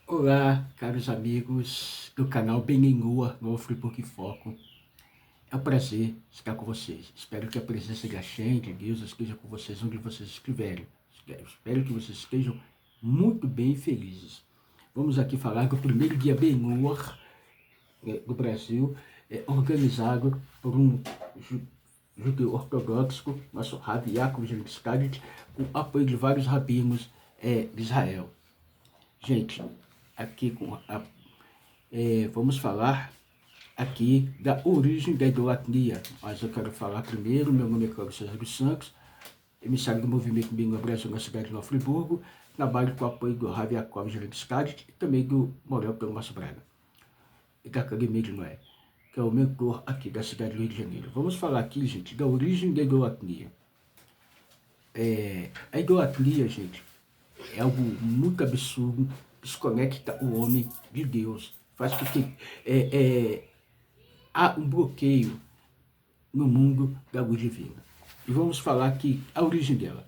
Olá, caros amigos do canal Benenua, no Friburgo em Foco. É um prazer estar com vocês. Espero que a presença de Hashem, de Deus, esteja com vocês onde vocês estiverem. Espero que vocês estejam muito bem e felizes. Vamos aqui falar do primeiro dia Benua do Brasil, organizado por um judeu ortodoxo, nosso Rabi Yaakov Jeliscadet, com o apoio de vários rabinos de Israel. Gente, aqui vamos falar aqui da origem da idolatria, mas eu quero falar primeiro. Meu nome é Cláudio César dos Santos, emissário do Movimento Benenua Brasil na cidade de Nova Friburgo, trabalho com o apoio do Rabi Yaakov Jeliscadet e também do Morel pelo Márcio Braga, e da Academia de Noé, que é o mentor aqui da cidade do Rio de Janeiro. Vamos falar aqui, gente, da origem da idolatria. A idolatria, gente, é algo muito absurdo, desconecta o homem de Deus, faz com que há um bloqueio no mundo da luz divina. E vamos falar aqui a origem dela.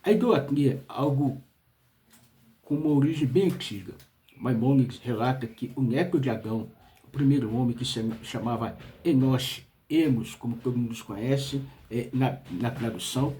A idolatria é algo com uma origem bem antiga. Maimônides relata que o neto de Adão, o primeiro homem, que se chamava Enosh, Enos, como todo mundo conhece na tradução,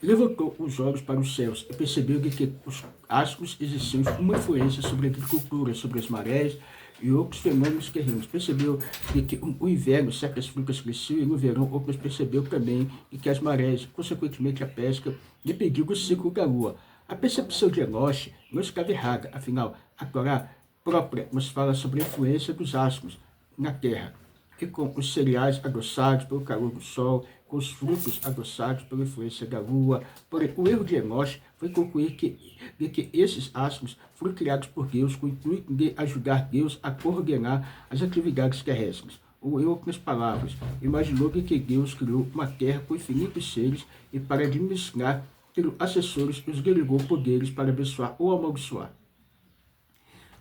levantou os olhos para os céus e percebeu que os astros exerciam uma influência sobre a agricultura, sobre as marés e outros fenômenos terrenos. Percebeu que no inverno certas frutas cresciam e no verão outras. Percebeu também que as marés, consequentemente a pesca, dependiam do ciclo da lua. A percepção de Enosh não estava errada, afinal, a Torá própria nos fala sobre a influência dos astros na terra, e com os cereais adoçados pelo calor do sol, com os frutos adoçados pela influência da lua. Porém, o erro de Enosh foi concluir que esses astros foram criados por Deus com o intuito de ajudar Deus a coordenar as atividades terrestres. Ou, em outras palavras, imaginou que Deus criou uma terra com infinitos seres e, para administrar, pelos assessores, os delegou poderes para abençoar ou amaldiçoar.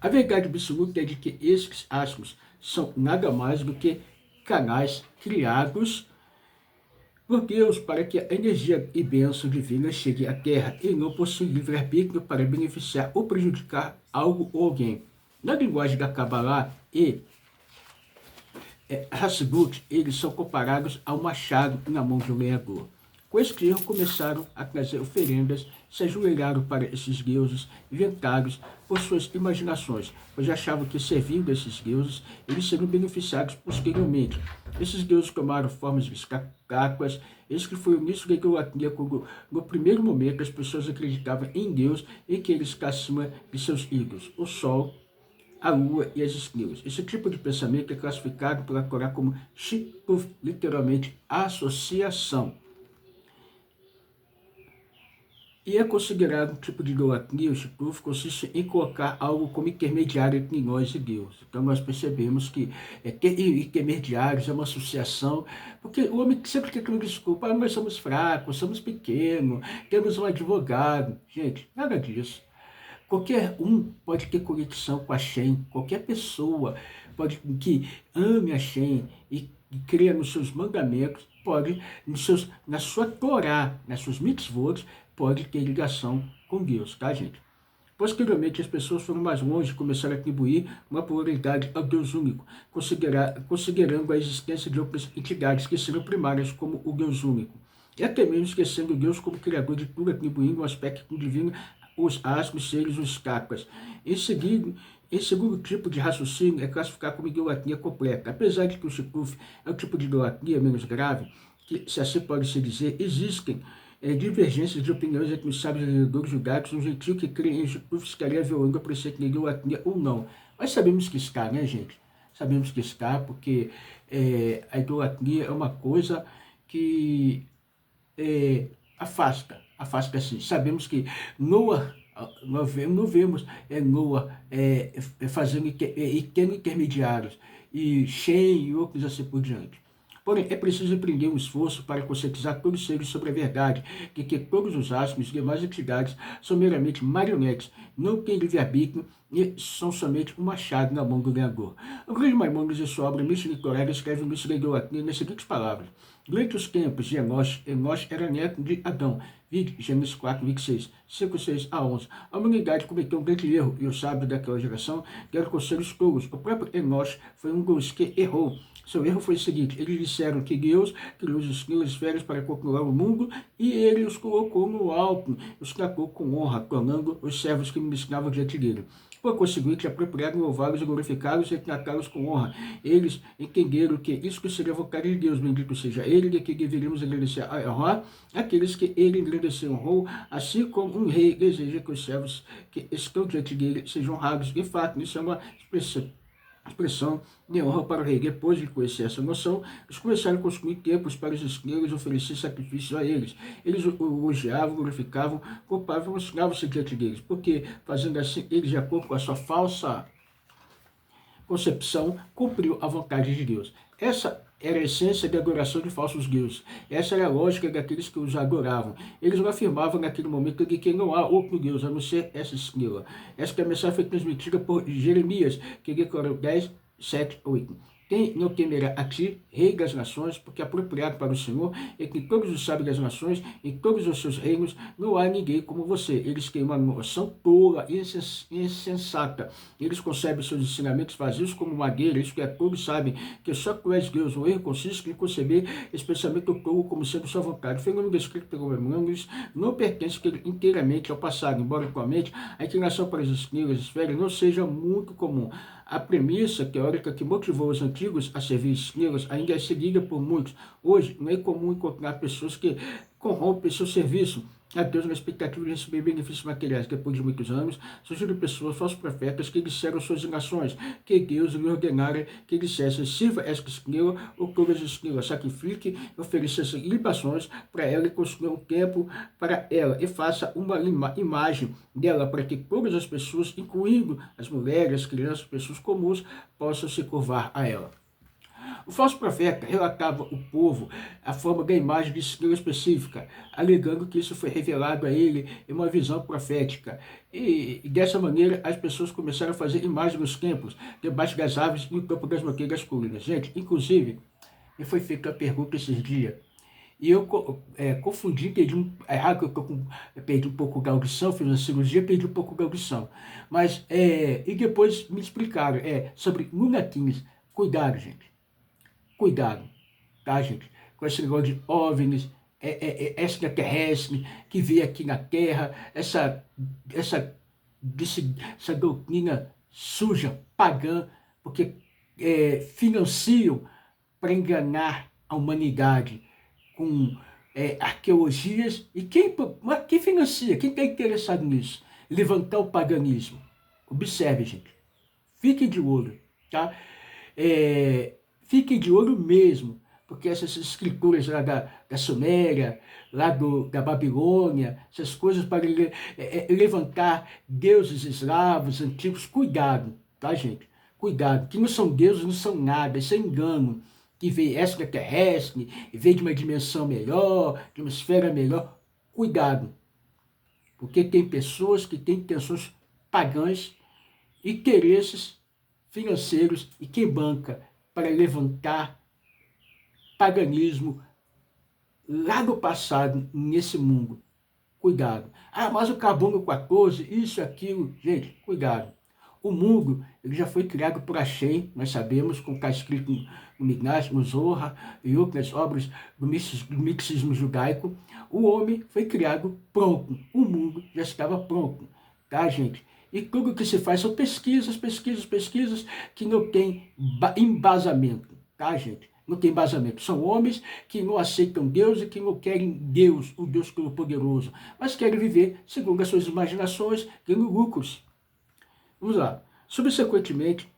A verdade absoluta é de que esses astros são nada mais do que canais criados por Deus para que a energia e bênção divina chegue à Terra e não possui livre-arbítrio para beneficiar ou prejudicar algo ou alguém. Na linguagem da Kabbalah e Hassidut, eles são comparados ao machado na mão de um lenhador. Com este erro, começaram a trazer oferendas, se ajoelharam para esses deuses inventados por suas imaginações, pois achavam que, servindo esses deuses, eles seriam beneficiados posteriormente. Esses deuses tomaram formas de estátuas. Esse que foi o início da idolatria, quando, no primeiro momento, as pessoas acreditavam em Deus e que ele está acima de seus ídolos, o sol, a lua e as estrelas. Esse tipo de pensamento é classificado pela Torá como shituf, literalmente associação. E é considerado um tipo de idolatria. O shituf consiste em colocar algo como intermediário entre nós e Deus. Então nós percebemos que intermediários é uma associação, porque o homem sempre quer aquela desculpa: nós somos fracos, somos pequenos, temos um advogado. Gente, nada disso. Qualquer um pode ter conexão com a Hashem, qualquer pessoa pode, que ame a Hashem e creia nos seus mandamentos, pode, na sua Torá, nas suas mitzvot, pode ter ligação com Deus, tá, gente? Posteriormente, as pessoas foram mais longe e começaram a atribuir uma pluralidade ao Deus único, considerando a existência de outras entidades que seriam primárias como o Deus único. E até mesmo esquecendo Deus como criador de tudo, atribuindo um aspecto divino os astros, seres, os estátuas. Em segundo tipo de raciocínio é classificar como idolatria completa. Apesar de que o shituf é um tipo de idolatria menos grave, que, se assim pode se dizer, existem divergências de opiniões entre os sábios leitores judaicos, um gentil que crê em shituf estaria violando o preceito de idolatria ou não. Mas sabemos que está, né, gente? Sabemos que está, porque a idolatria é uma coisa que afasta assim. Sabemos que Noah, nós não vemos Noah fazendo tendo intermediários, e Shem e outros assim por diante. Porém, é preciso empreender um esforço para conscientizar todos os seres sobre a verdade, que todos os astros e demais entidades são meramente marionetes, não têm livre-arbítrio e são somente um machado na mão do Criador. O grande Maimônides, em sua obra Mishneh Torah, escreve o Mishneh Idolatria nas seguintes palavras: Durante os tempos de Enós era neto de Adão. Vide Gênesis 4, 26, 5, 6 a 11. A humanidade cometeu um grande erro, e os sábios daquela geração deram conselhos tolos. O próprio Enós foi um dos que errou. Seu erro foi o seguinte: eles disseram que Deus criou os esferas para controlar o mundo, e ele os colocou no alto, os tratou com honra, tornando os servos que ministravam diante dele. Por conseguinte, apropriaram louvá-los e glorificá-los e tratá-los com honra. Eles entenderam que isso que seria a vontade de Deus, bendito seja ele, de que deveríamos agradecer a honrar aqueles que ele engrandeceu e honrou, assim como um rei deseja que os servos que estão diante dele sejam honrados. De fato, isso é uma expressão de honra para o rei. Depois de conhecer essa noção, eles começaram a construir templos para os escravos e oferecer sacrifícios a eles. Eles o elogiavam, glorificavam, culpavam e mostravam-se diante deles, porque, fazendo assim, eles, de acordo com a sua falsa concepção, cumpriu a vontade de Deus. Essa era a essência da adoração de falsos deuses. Essa era a lógica daqueles que os adoravam. Eles não afirmavam naquele momento de que não há outro Deus, a não ser essa estrela. Essa mensagem foi transmitida por Jeremias, que declarou 10, 7, 8. Quem não temerá a ti, rei das nações, porque apropriado para o Senhor é que todos os sábios das nações, em todos os seus reinos, não há ninguém como você. Eles têm uma noção tola e insensata. Eles concebem seus ensinamentos vazios como madeira. Isso que é, todos sabem que só tu és Deus. O erro consiste em conceber esse pensamento tolo como sendo sua vontade. O fenômeno descrito pelo Emmanuel não pertence inteiramente ao passado, embora atualmente a inclinação para as esferas não seja muito comum. A premissa teórica que motivou os antigos a servir estrelas ainda é seguida por muitos. Hoje, não é comum encontrar pessoas que corrompem seu serviço a Deus na expectativa de receber benefícios materiais. Depois de muitos anos, surgiram pessoas, falsos profetas, que disseram suas nações que Deus lhe ordenara que dissesse: sirva esta estrela ou todas as estrelas, sacrifique, ofereça libações para ela e construa um templo para ela e faça uma imagem dela para que todas as pessoas, incluindo as mulheres, as crianças, pessoas comuns, possam se curvar a ela. O falso profeta relatava ao povo a forma da imagem de estrela específica, alegando que isso foi revelado a ele em uma visão profética. E dessa maneira as pessoas começaram a fazer imagens nos templos, debaixo das árvores e no topo das montanhas das colinas. Gente, inclusive, me foi feita a pergunta esses dias, e eu confundi, perdi um pouco da audição, fiz uma cirurgia, perdi um pouco da audição. Mas, e depois me explicaram sobre lunatinhas. Cuidado, gente. Cuidado, tá, gente? Com esse negócio de OVNIs, extraterrestre que veio aqui na Terra, essa doutrina suja, pagã, porque financiam para enganar a humanidade com arqueologias. E quem financia? Quem está interessado nisso? Levantar o paganismo. Observe, gente. Fiquem de olho, tá? Fiquem de olho mesmo, porque essas escrituras lá da Suméria, lá da Babilônia, essas coisas para levantar deuses eslavos antigos, cuidado, tá, gente? Cuidado, que não são deuses, não são nada, isso é engano, que veio extraterrestre, veio de uma dimensão melhor, de uma esfera melhor. Cuidado, porque tem pessoas que têm intenções pagãs, interesses financeiros, e quem banca para levantar paganismo lá do passado nesse mundo. Cuidado. Ah, mas o Carbono 14, isso, aquilo. Gente, cuidado. O mundo ele já foi criado por Hashem, nós sabemos, como está escrito no Midrash, no Zohar e outras obras do misticismo judaico. O homem foi criado pronto. O mundo já estava pronto. Tá, gente? E tudo que se faz são pesquisas que não tem embasamento, tá, gente? Não tem embasamento. São homens que não aceitam Deus e que não querem Deus, o Deus Todo-Poderoso, mas querem viver segundo as suas imaginações, tendo lucros. Vamos lá. Subsequentemente,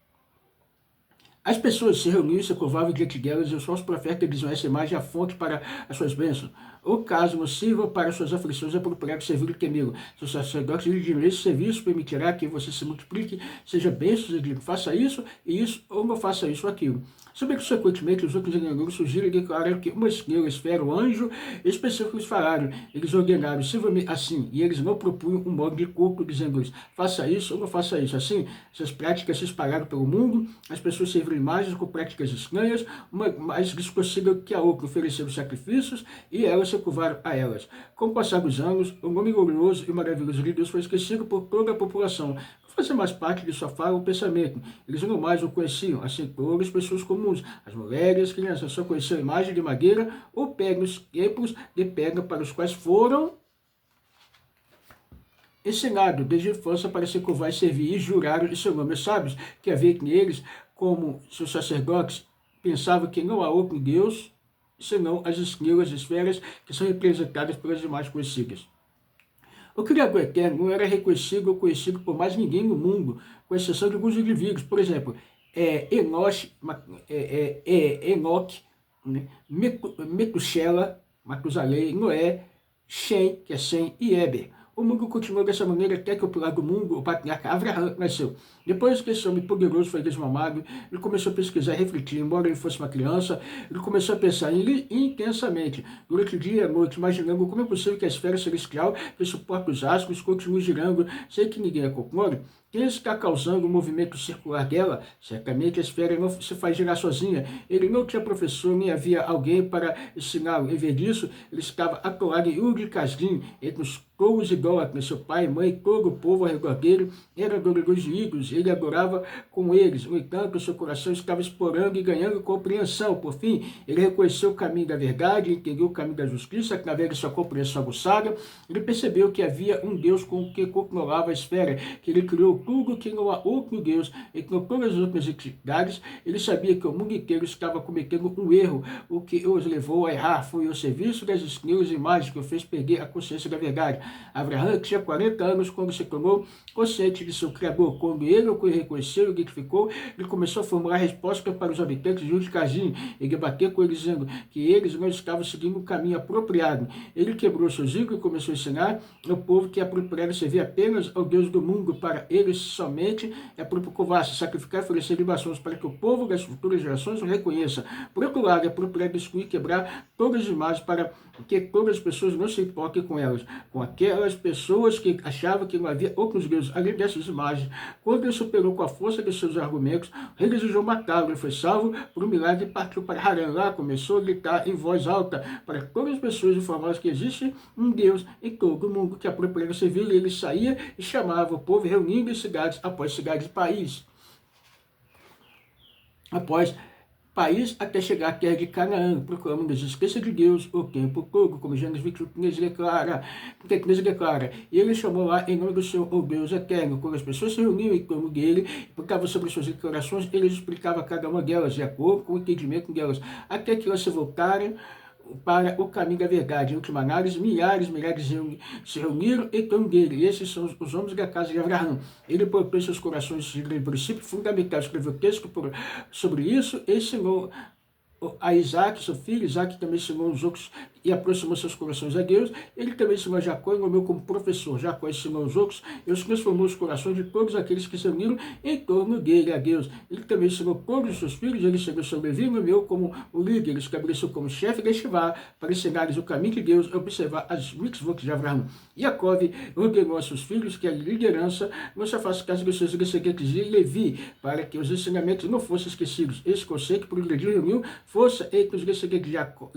as pessoas se reuniam e se curvavam diante delas, e os falsos profetas diziam: essa imagem é a fonte para as suas bênçãos. O caso não sirva para suas aflições, é procurar servir e temê-lo. Seu sacerdote lhe dirá: esse serviço permitirá que você se multiplique, seja bem-sucedido. Faça isso e isso, ou não faça isso ou aquilo. Subsequentemente, os outros enganadores surgiram e declararam que uma estrela, esfera, um anjo específico lhes falaram. Eles ordenaram: sirva-me assim. E eles não propunham um modo de culto, dizendo-lhes: faça isso ou não faça isso. Assim, essas práticas se espalharam pelo mundo, as pessoas serviram imagens com práticas estranhas, uma mais desconhecida que a outra, ofereceram sacrifícios e elas se curvaram a elas. Com o passar dos anos, o nome glorioso e maravilhoso de Deus foi esquecido por toda a população. Não fazia mais parte de sua fala ou pensamento. Eles não mais o conheciam, assim todas as pessoas comuns, as mulheres, as crianças, só conheciam a imagem de madeira ou pedras, templos de pedra para os quais foram ensinados desde a infância para se curvar e servir, e juraram em seu nome. Os sábios que havia neles, como seus sacerdotes, pensavam que não há outro Deus senão as estrelas, as esferas que são representadas pelas imagens conhecidas. O Criador Eterno não era reconhecido ou conhecido por mais ninguém no mundo, com exceção de alguns indivíduos. Por exemplo, Enoque, né? Metusela, Matusalém, Noé, Shem, que é Sem, e Eber. O mundo continuou dessa maneira até que o pilar do mundo, o patriarca Abraham, nasceu. Depois que esse homem poderoso foi desmamado, ele começou a pesquisar e refletir. Embora ele fosse uma criança, ele começou a pensar intensamente, durante o dia e a noite, imaginando como é possível que a esfera celestial, que suporta os astros, continue girando sem que ninguém a controle. Quem está causando o movimento circular dela? Certamente a esfera não se faz girar sozinha. Ele não tinha professor, nem havia alguém para ensiná-lo. Em vez disso, ele estava atolado em Uri Kasdim, entre os touros idólatras. Seu pai, mãe, todo o povo ao redor dele era adoradores de ídolos. Ele adorava com eles. No entanto, seu coração estava explorando e ganhando compreensão. Por fim, ele reconheceu o caminho da verdade, entendeu o caminho da justiça, através de sua compreensão aguçada. Ele percebeu que havia um Deus com que controlava a esfera, que ele criou tudo, que não há outro Deus, e que todas as outras entidades. Ele sabia que o mundo inteiro estava cometendo um erro. O que os levou a errar foi o serviço das estrelas e imagens que o fez perder a consciência da verdade. Abraham tinha 40 anos quando se tornou consciente de seu Criador. Quando ele o reconheceu e identificou, ele começou a formular respostas para os habitantes de Uri-Kasdim e debater com eles, dizendo que eles não estavam seguindo um caminho apropriado. Ele quebrou seus ídolos e começou a ensinar ao povo que é apropriado servir apenas ao Deus do mundo. Para eles somente é apropriado sacrificar e oferecer libações para que o povo das futuras gerações o reconheça. Por outro lado, é apropriado destruir e quebrar todas as imagens para que todas as pessoas não se importem com elas, com aquelas pessoas que achavam que não havia outros deuses além dessas imagens. Quando ele superou com a força de seus argumentos, ele desejou matá-lo. Ele foi salvo por um milagre e partiu para Harã. Lá começou a gritar em voz alta para todas as pessoas informar que existe um Deus em todo o mundo que é apropriado servir. Ele saía e chamava o povo, reunindo em cidades após cidades e país. Após país até chegar à terra de Canaã, proclamando a existência de Deus o tempo todo, como Gênesis 21 declara. E ele chamou lá em nome do Senhor, o Deus eterno. Quando as pessoas se reuniam em torno dele, perguntavam sobre suas declarações, ele explicava cada uma delas, de acordo com o entendimento delas, até que elas se voltaram para o caminho da verdade. Em última análise, milhares se reuniram em torno dele. E esses são os homens da casa de Abraão. Ele propôs seus corações de princípio fundamental. Escreveu texto sobre isso e ensinou a Isaac, seu filho. Isaac também ensinou os outros e aproximou seus corações a Deus. Ele também ensinou a Jacó e nomeou como professor. Jacó ensinou os outros e os transformou os corações de todos aqueles que se uniram em torno dele, a Deus. Ele também ensinou todos os seus filhos. Ele ensinou seu Levi e nomeou como o líder. Ele estabeleceu como chefe de Shivá para ensinar-lhes o caminho de Deus e observar as mitzvot de Abraão. Jacó ordenou a seus filhos que a liderança não se afastasse dos seus descendentes de Levi, para que os ensinamentos não fossem esquecidos. Esse conceito progrediu e reuniu força entre os descendentes de Jacó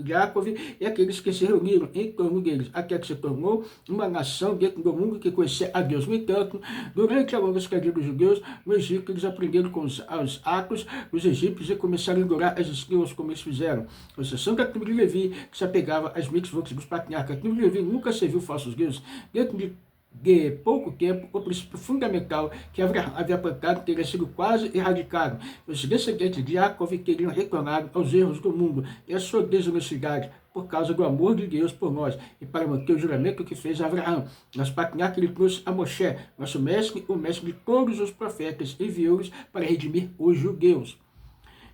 e aqueles que se reuniram em torno deles, até que se tornou uma nação dentro do mundo que conhecia a Deus. No entanto, durante a longa estadia dos judeus no Egito, eles aprenderam com os atos dos egípcios e começaram a adorar as estrelas como eles fizeram. Com exceção da tribo de Levi, que se apegava às mitzvot dos patriarcas. A tribo de Levi nunca serviu falsos deuses. Dentro de pouco tempo, o princípio fundamental que Abraão havia plantado teria sido quase erradicado. Os descendentes de Jacó teriam retornado aos erros do mundo e à sua desonestidade, por causa do amor de Deus por nós, e para manter o juramento que fez Abraão. Nas patriarcas ele trouxe a Moshe, nosso mestre, o mestre de todos os profetas, e enviou-os para redimir os judeus.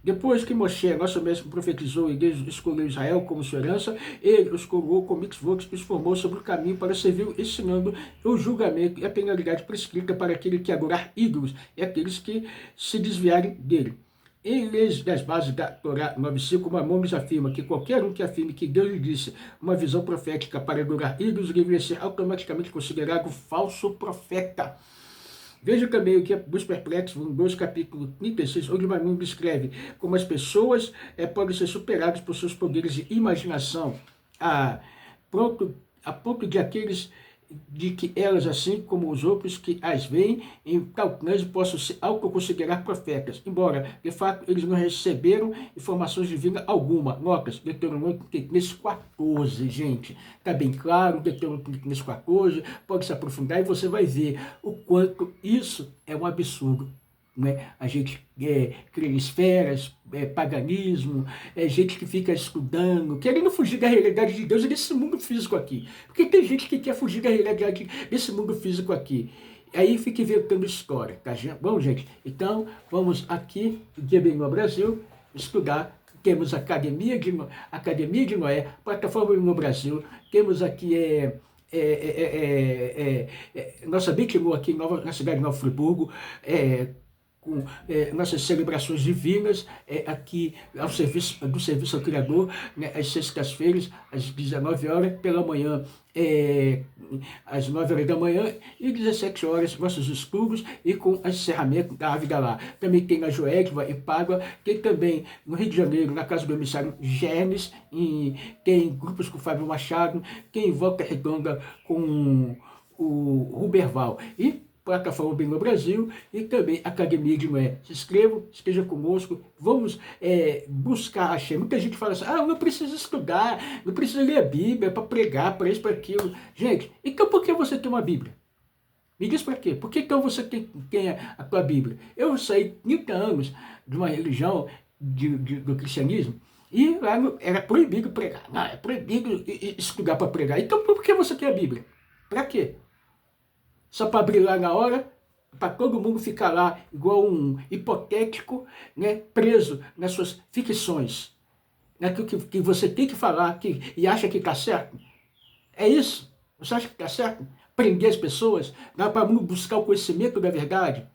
Depois que Moshe, nosso mestre, profetizou e Deus escolheu Israel como sua herança, ele os coroou com mitzvot que os formou sobre o caminho para servir, ensinando o julgamento e a penalidade prescrita para aquele que adorar ídolos e aqueles que se desviarem dele. Em leis das bases da Torá 9.5, Maimônides afirma que qualquer um que afirme que Deus lhe disse uma visão profética para adorar ídolos deveria ser automaticamente considerado falso profeta. Veja também o que é dos perplexos, no 2 capítulo 36, onde Maimônides descreve como as pessoas podem ser superadas por seus poderes de imaginação, a ponto de aqueles de que elas, assim como os outros que as veem em tal clãs, possam se autoconsiderar profetas, embora, de fato, eles não receberam informações divinas alguma. Notas, Deuteronômio 14, gente. Está bem claro, Deuteronômio 14, pode se aprofundar e você vai ver o quanto isso é um absurdo. Né? A gente crê em esferas, paganismo, gente que fica estudando, querendo fugir da realidade de Deus e desse mundo físico aqui. Porque tem gente que quer fugir da realidade desse mundo físico aqui. Aí fica inventando história, tá? Bom, gente, então vamos aqui, no GBNO Brasil, estudar. Temos Academia de Noé, Plataforma no Brasil, temos aqui nossa Bitmo aqui na cidade de Nova Friburgo, com nossas celebrações divinas aqui do serviço ao Criador, né, às sextas-feiras, às 19 horas, pela manhã, às 9 horas da manhã, e 17 horas, nossos estudos, e com encerramento da Ave da Lá. Também tem na Joegva e Pádua, tem também no Rio de Janeiro, na casa do emissário Gernes, tem grupos com o Fábio Machado, tem em Volta Redonda com o Ruberval. E Plataforma Bem no Brasil e também Academia de Noé. Se inscrevam, esteja conosco, vamos buscar a Shem. Muita gente fala assim, não precisa estudar, não precisa ler a Bíblia para pregar, para isso, para aquilo. Gente, então por que você tem uma Bíblia? Me diz para quê? Por que então você tem a tua Bíblia? Eu saí 30 anos de uma religião do cristianismo e lá era proibido pregar. Não, é proibido estudar para pregar. Então por que você tem a Bíblia? Para quê? Só para brilhar na hora, para todo mundo ficar lá igual um hipotético, né, preso nas suas ficções, naquilo que você tem que falar e acha que está certo. É isso? Você acha que está certo? Prender as pessoas, para buscar o conhecimento da verdade.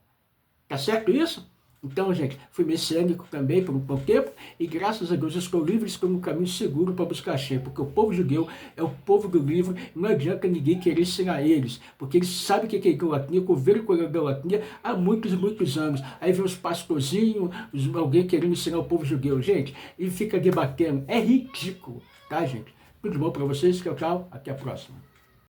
Está certo isso? Então, gente, fui messiânico também por um bom tempo e graças a Deus eu estou livre, estou no caminho seguro para buscar a Shem, porque o povo judeu é o povo do livro, não adianta ninguém querer ensinar eles, porque eles sabem o que é idolatria, conviveram com a idolatria há muitos e muitos anos. Aí vem os pastorzinhos, alguém querendo ensinar o povo judeu, gente, e fica debatendo. É ridículo, tá, gente? Tudo bom para vocês? Tchau, tchau. Até a próxima.